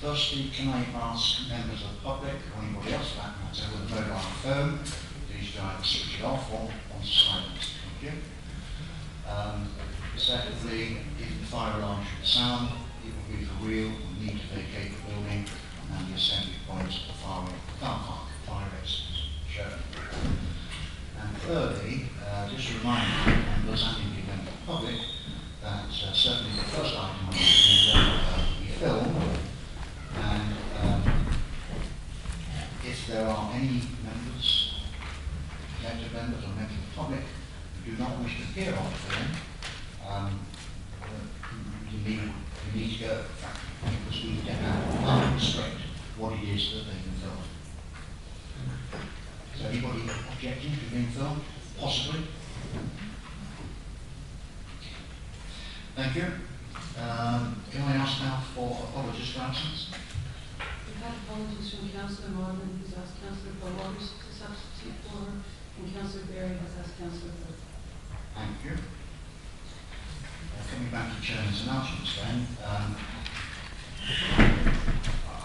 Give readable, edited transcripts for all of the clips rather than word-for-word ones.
Firstly, can I ask members of the public, or anybody else for that matter, with a mobile phone, please to either switch it off or on silence. Thank you. Secondly, if the fire alarm should sound, it will be for real, we need to vacate the building and the assembly points of the car park, fire exits shown. And thirdly, just a reminder to members and indeed members of the public that certainly the first item on the agenda will be filmed. And if there are any members, elected members or members of the public who do not wish to appear on film, you need to go, because we cannot restrict what it is that they can film. Is there anybody objecting to being filmed? Possibly? Thank you. Can I ask now for apologies for absence? We've had apologies from Councillor Martin, who's asked Councillor Bowers to substitute for her, and Councillor Berry has asked Councillor Burke. Thank you. Coming back to Chairman's announcements then,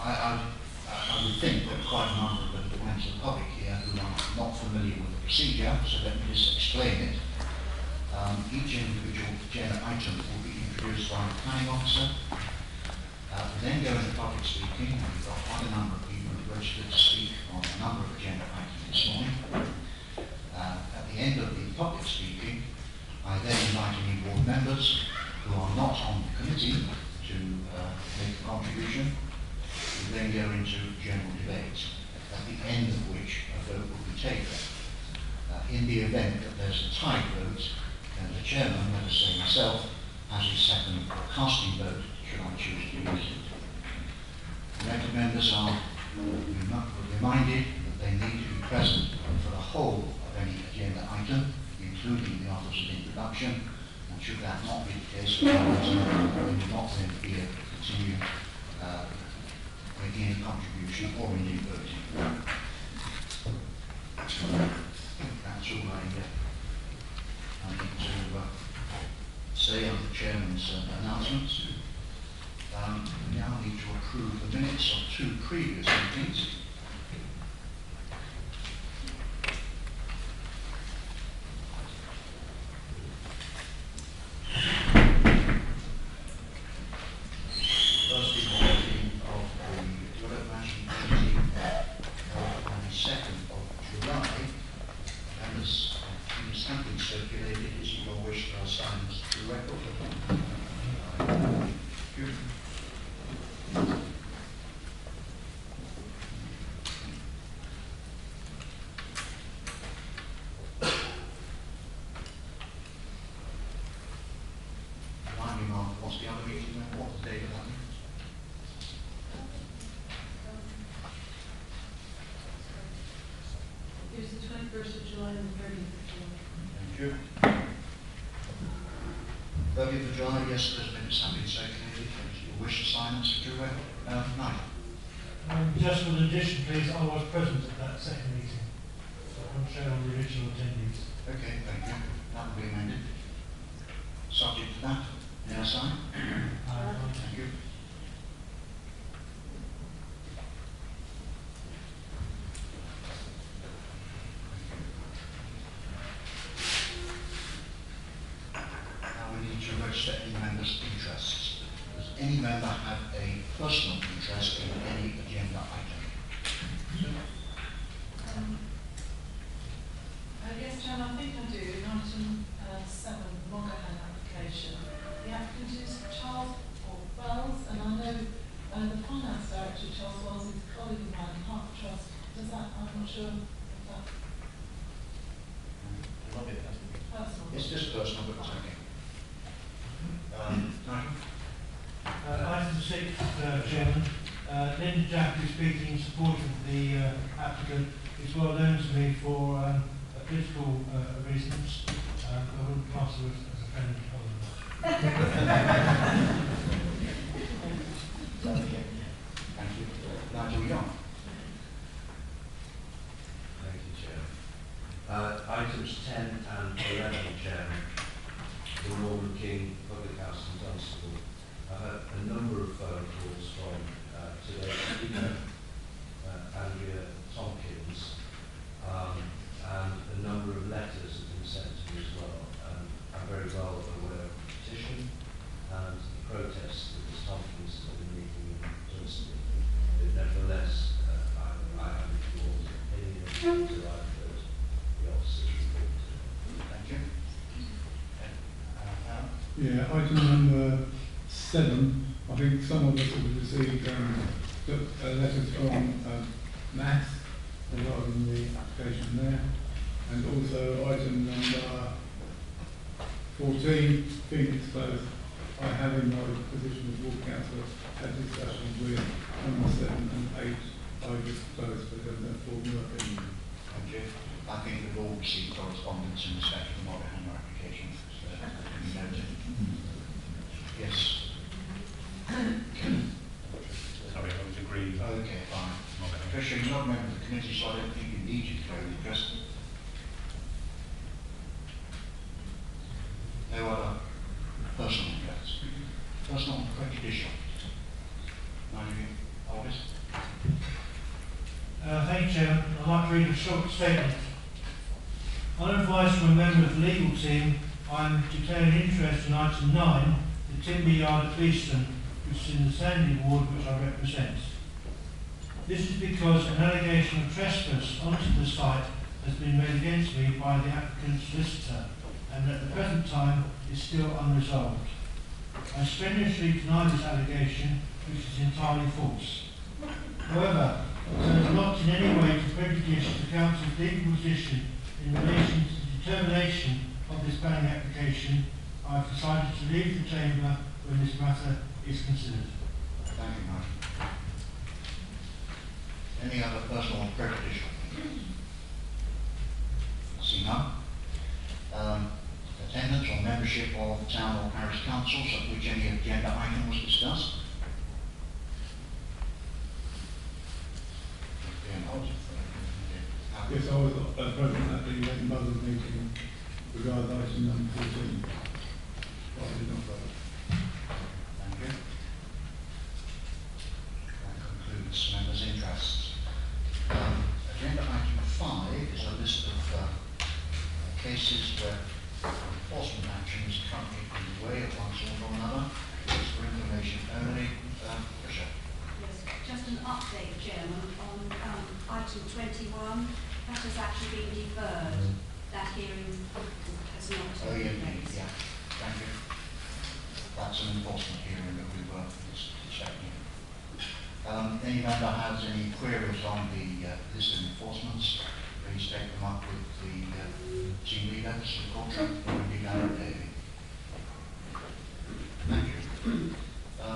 I would think that quite a number of the members of the public here who are not familiar with the procedure, so let me just explain it. Each individual agenda item will be introduced by the planning officer. We then go into public speaking, and we've got quite a number of people registered to speak on a number of agenda items this morning. At the end of the public speaking, I then invite any board members who are not on the committee to make a contribution. We then go into general debate, at the end of which a vote will be taken. In the event that there's a tied vote, then the chairman, let us say myself, has his second casting vote should I choose to use it. Elected members are reminded that they need to be present for the whole of any agenda item, including the offers of introduction, and should that not be the case, they will not then be able to continue making any contribution or any voting. That's all I need to say on the Chairman's announcements. We now need to approve the minutes of 2 previous meetings. Firstly, the meeting of the Development Management Committee on the 2nd of July. And as it has been circulated, is it your wish to assign this to the record? Remind me, Mark, what's the other meeting then? What's the date of that? It was the 21st of July and the 30th of July. Thank you. 30th of July, yes, those minutes have been circulated. Your wish to sign this to record? Nigel. Just an addition, please. I was present at that second meeting, so I'm showing on the original attendees. Okay, thank you. That will be amended. Subject to that, may I sign? Thank you. Now we need to register any member's interests. Does any member have a personal interest in any agenda item? Yes, John, I think I do. In item 7, the Monaghan application, the applicant is Charles Wells, and I know the finance director, Charles Wells, is a colleague of mine, Park Trust. Does that, I'm not sure if that personal. It's just personal, but it's okay. Nigel? Item 6, Chairman. Linda Jack, who's speaking in support of the applicant, is well known to me for political reasons. I wouldn't class her as a friend of Thank you. Nigel Young. Thank you, Chair. Items 10 and 11, Chairman. The Norman King Public House in Dunstable. I had a number of phone calls from today's speaker, Andrea Tompkins, and a number of letters have been sent to me as well. I'm very well aware of the petition and the protests that Ms. Tompkins has been making in Dunstable. But nevertheless, I have a broad opinion to write that the officers report. Thank you. Yeah, item number 7. I think some of us have received letters from Matt regarding the application there, and also item number 14, Phoenix Close. I have in my position as ward councillor had discussions with number 7 and 8 Ivy Close, but there's no formal opinion. Thank you. I think we've all received correspondence in respect to the Monaghan application. So that can be noted. Yes. Sorry, I was agreeing. Okay. Patricia, you're not a member of the committee, so I don't think you need to declare an interest. No other personal interests. Personal and prejudicial. None of you hold it? Thank you, Chairman. I'd like to read a short statement. On advice from a member of the legal team, I'm declaring interest in item 9, the timber yard at Beeston, which is in the Sandy ward which I represent. This is because an allegation of trespass onto the site has been made against me by the applicant's solicitor, and at the present time is still unresolved. I strenuously deny this allegation, which is entirely false. However, so as not in any way to prejudice the Council's legal position in relation to the determination of this planning application, I have decided to leave the Chamber when this matter is considered. Thank you, Martin. Any other personal or prejudicial? See none. Attendance or membership of town or parish councils at which any agenda item was discussed? Yes, I was present at the Mothers meeting regarding item number 14. But I did not vote. Thank you. That concludes members' interests. Agenda item 5 is a list of cases where enforcement action is currently underway of one sort or another. It's for information only. Patricia. Yes, just an update, Chairman, on item 21. That has actually been deferred. That hearing has not Oh, yeah, taken place. yeah. Thank you. That's an enforcement hearing that we were expecting. Any member has any queries on the list of enforcements, please take them up with the team leader, Mr. Coulter, or indeed Aaron Davey. Thank you.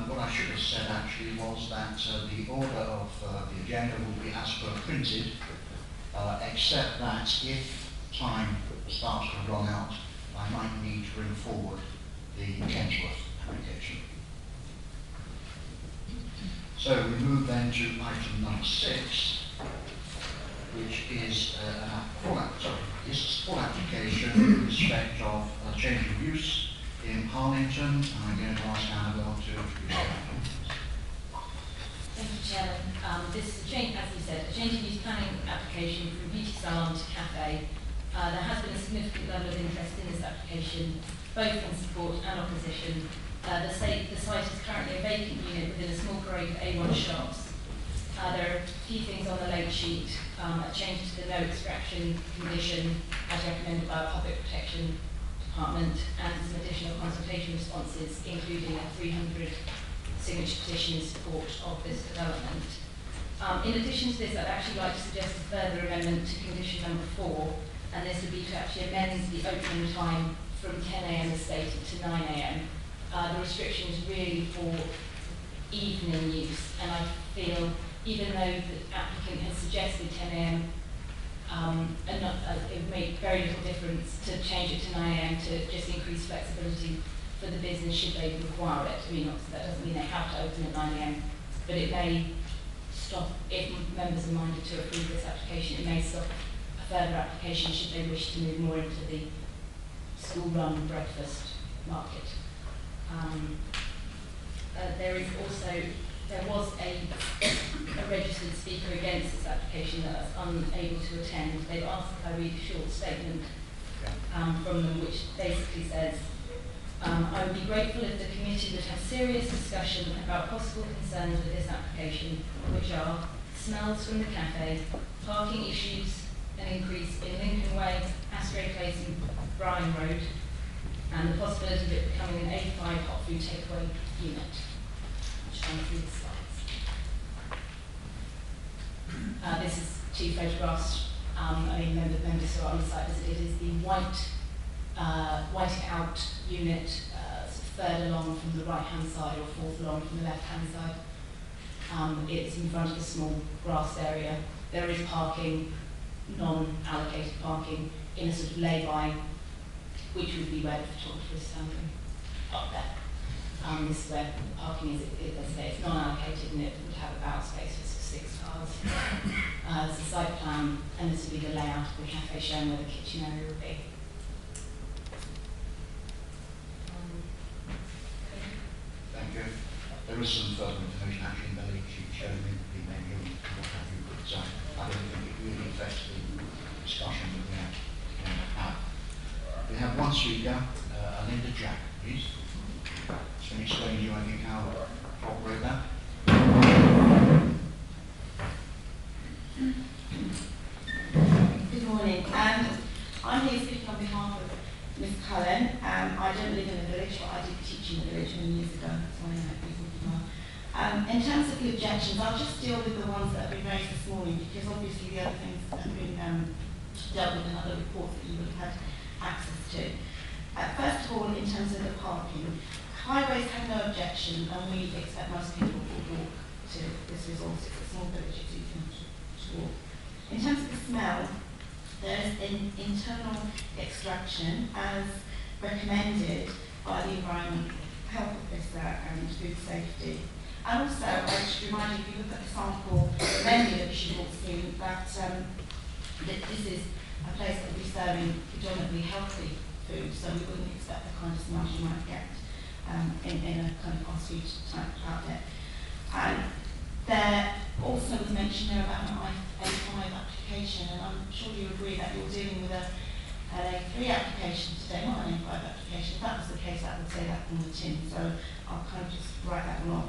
What I should have said actually was that the order of the agenda will be as per printed, except that if time starts to run out, I might need to bring forward the Kensworth application. So we move then to item number 6, which is a full application in respect of a change of use in Harlington, and I'm going to ask Annabelle to introduce that. Thank you, Chairman. This is a change, as you said, a change of use planning application from beauty salon to cafe. There has been a significant level of interest in this application, both in support and opposition. The site is currently a vacant unit within a small parade of A1 shops. There are a few things on the late sheet, a change to the no extraction condition as recommended by our Public Protection Department, and some additional consultation responses, including a 300 signature petition in support of this development. In addition to this, I'd actually like to suggest a further amendment to condition number 4, and this would be to actually amend the opening time from 10 a.m. as stated to 9 a.m. The restriction is really for evening use, and I feel, even though the applicant has suggested 10 a.m., it would make very little difference to change it to 9 a.m. to just increase flexibility for the business should they require it. I mean, that doesn't mean they have to open at 9 a.m., but it may stop, if members are minded to approve this application, it may stop a further application should they wish to move more into the school-run breakfast market. There was a registered speaker against this application that was unable to attend. They've asked if I read a short statement from them, which basically says, I would be grateful if the committee would have serious discussion about possible concerns with this application, which are smells from the cafe, parking issues, an increase in Lincoln Way, Astray Place and Bryan Road, and the possibility of it becoming an A5 hot food takeaway unit. I'm just trying through the slides. This is 2 photographs. Members who are on the site visited. It is the whited out unit, third along from the right-hand side or fourth along from the left-hand side. It's in front of a small grass area. There is parking, non-allocated parking, in a sort of lay-by, which would be where the photographer is standing up there. This is where the parking is, as I say, it's non-allocated and it would have about space for 6 stars. There's a site plan, and this will be the layout of the cafe showing where the kitchen area will be. Thank you. There is some further information actually in the lead sheet showing the menu and what have you, but I don't think it really affects the discussion that we're going to have. We have one speaker, Linda Jack, please. So can you explain to you, I think, how to operate that? Good morning. I'm here speaking on behalf of Ms. Cullen. I don't live in the village, but I did teach in the village many years ago, so I know people well. In terms of the objections, I'll just deal with the ones that have been raised this morning, because obviously the other things that have been dealt with in other reports that you would have had access to. First of all, in terms of the parking, Highways had no objection, and we expect most people will walk to this resource. It's a small village, it's easy enough to walk. In terms of the smell, there is an internal extraction as recommended by the Environment Health Officer and Food Safety. And also, I should remind you, if you look at the sample menu that you walk through, that this is a place that will be serving predominantly healthy food, so we wouldn't expect the kind of smells you might get in a kind of fast food type outlet. And there also was mentioned there about an A5 application, and I'm sure you agree that you're dealing with an A3 application today, not an A5 application. If that was the case, that would say that on the tin, so I'll kind of just write that one off.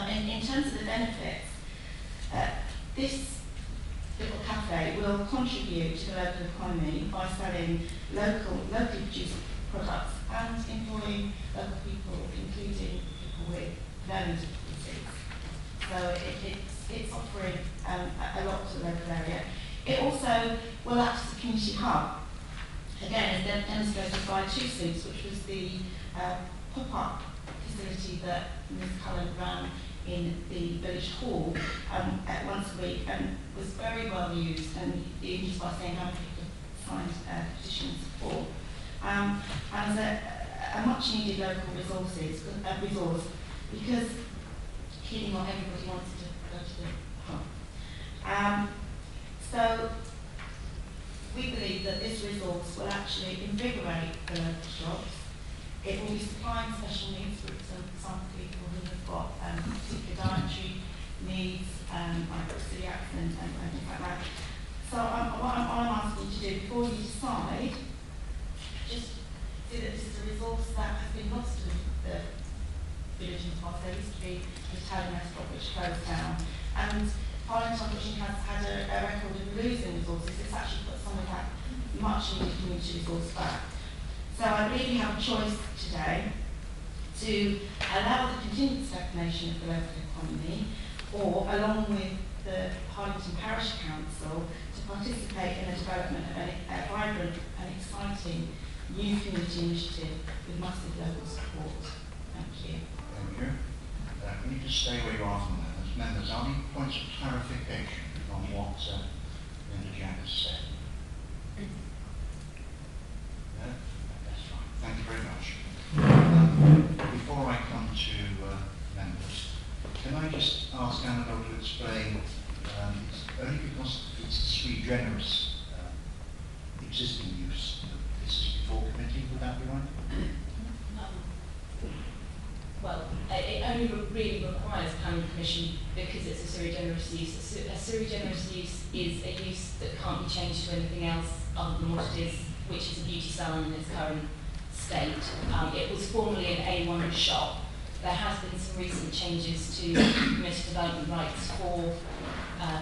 In terms of the benefits, this little cafe will contribute to the local economy by selling locally produced products and employing local people, including people with learning difficulties. So it's offering a lot to the local area. It also will act as a community hub. Again, as demonstrated by Two Soups, which was the pop-up facility that Ms. Cullen ran in the village hall once a week, and was very well used, and even just by saying how many people signed petitions for. And as a much needed local resource, because clearly not everybody wants to go to the hub. So we believe that this resource will actually invigorate the local shops. It will be supplying special needs groups, some people who have got particular dietary needs, like celiac and things like that. So what I'm asking you to do before you decide, just see that this is a resource that has been lost to the village in the past. There used to be an Italian restaurant which closed down, and Harlington, which has had a record of losing resources, it's actually put some of that much needed community resource back. So I believe we have a choice today to allow the continued stagnation of the local economy, or along with the Harlington Parish Council, to participate in the development of a vibrant and exciting new community initiative with massive local support. Thank you. Thank you. Can you just stay where you are from there? As members, are there any points of clarification on what Linda Jack has said? No? That's fine. Thank you very much. Before I come to members, can I just ask Annabelle to explain, it's only because it's sui generis existing use, this is before committee, would that be right? Well, it only really requires planning permission because it's a sui generis use. A sui generis use is a use that can't be changed to anything else other than what it is, which is a beauty salon in its current state. It was formerly an A1 shop. There has been some recent changes to community development rights for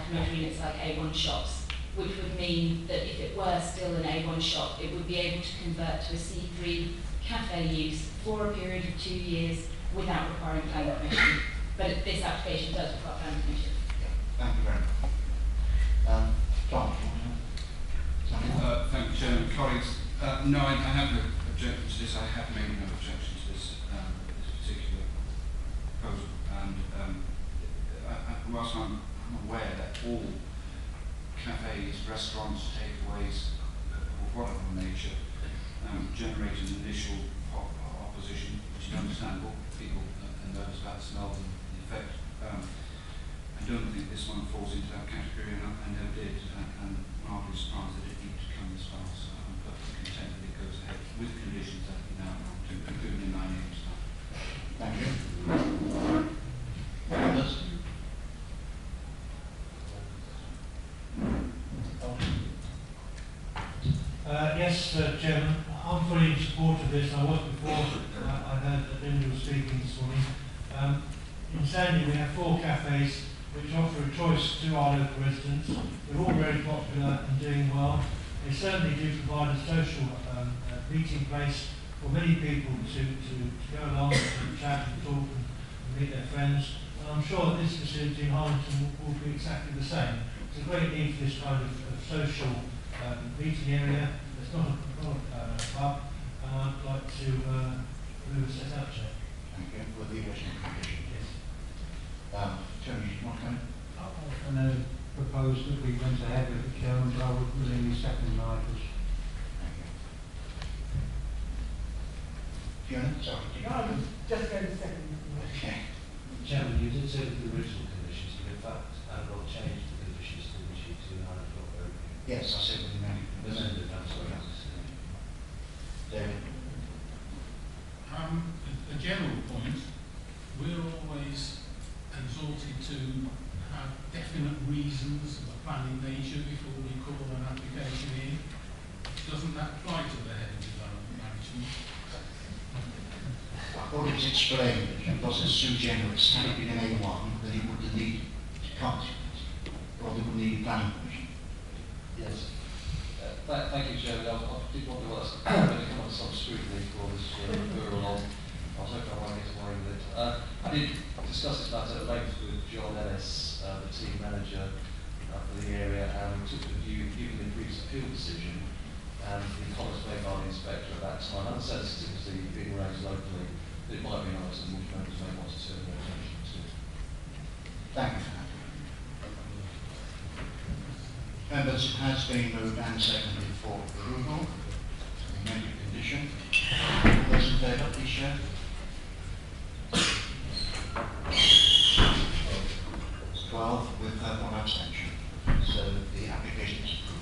commercial units like A1 shops, which would mean that if it were still an A1 shop, it would be able to convert to a C3 cafe use for a period of 2 years without requiring planning permission. But this application does require planning permission. Thank you very much. Tom, do you want to? Thank you, Chairman. Colleagues, no, I have no objection to this. I have made no objection to this particular proposal. And whilst I'm aware that all cafes, restaurants, takeaways of whatever nature generate an initial opposition, which is understandable. People are nervous about the smell and the effect. I don't think this one falls into that category, and I never did, and mildly surprised that it needed to come this far, so I'm perfectly content that it goes ahead with conditions that we now to include in line and stuff. Thank you. Others? Yes, Chairman, I'm fully in support of this. I was before I heard that Linda was speaking this morning. In Sandy, we have 4 cafes which offer a choice to our local residents. They're all very popular and doing well. They certainly do provide a social meeting place for many people to go along and chat and talk and meet their friends. And I'm sure that this facility in Harlington will be exactly the same. There's a great need for this kind of social meeting area. It's not a pub, and I'd like to move a set out, Chair. Thank you. With the additional condition. Yes. Tony, you want to come in? I'm going to propose that we went ahead with the Chairman, but I would willingly second Nigel's. Thank you. Fiona, sorry. No, I was just going to second. Okay. Chairman, you did say that the original conditions, but in fact, I've not changed the conditions to which you to 9 o'clock opening. Yes, I said with the amendment. Amended, I'm sorry. David. A general point, we're always exhorted to have definite reasons of a planning nature before we call an application in. Doesn't that apply to the head of development management? I thought it was explained that because it's sui generis, had it been an A1, then it would have needed to come to it, or they would need planning permission. Yes. Thank you, Chairman. I did want to ask, when it comes to some scrutiny for this referral on, I was hoping I won't get away with it. I did discuss this matter at length with John Ellis, the team manager for the area, and we took the view, given the previous appeal decision and the comments made by the inspector at that time, and the sensitivity being raised locally, that it might be an item which members may want to turn their attention to. Thank you for that. Members, it has been moved and seconded for approval to the amended condition. Those in favour, please show. 12 with 1 abstention. So the application is approved.